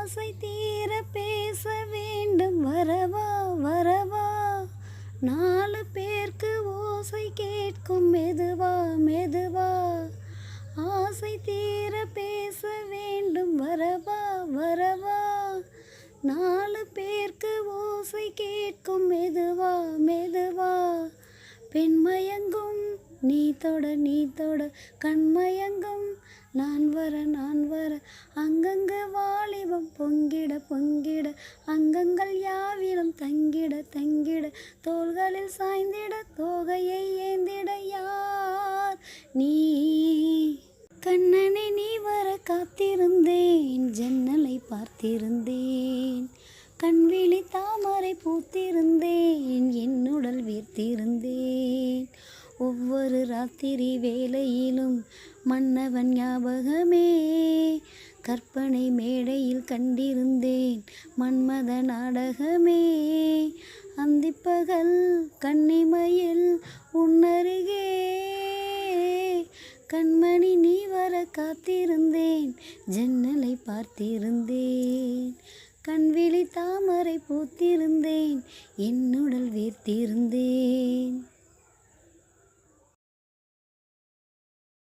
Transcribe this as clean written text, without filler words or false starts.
ஆசை தீர பேச வேண்டும் வரவா வரவா, நாலு பேருக்கு ஓசை கேட்கும் மெதுவா மெதுவா. ஆசை தீர பேச வேண்டும் வரவா வரவா, நாலு பேருக்கு ஓசை கேட்கும் மெதுவா மெதுவா. பெண்மயங்கும் நீ தொட கண்மயங்கும் நான் வர அங்கங்கு வாலிபம் பொங்கிட பொங்கிட, அங்கங்கள் யாவிலும் தங்கிட தோள்களில் சாய்ந்திட தோகையை ஏந்திட. யார் நீ? கண்ணனை நீ வர காத்திருந்தேன், ஜன்னலை பார்த்திருந்தேன், கண்விழி தாமரை பூத்திருந்தேன், என்னுடல் வீர்த்திருந்தேன். ஒவ்வொரு ராத்திரி வேளையிலும் மன்னவன் ஞாபகமே, கற்பனை மேடையில் கண்டிருந்தேன் மன்மத நாடகமே. அந்திப்பகல் கன்னிமையில் உன்னருகே, கண்மணி நீ வர காத்திருந்தேன், ஜன்னலை பார்த்திருந்தேன், கண்விழி தாமரை பூத்திருந்தேன், என்னுடல் வீர்த்திருந்தேன்.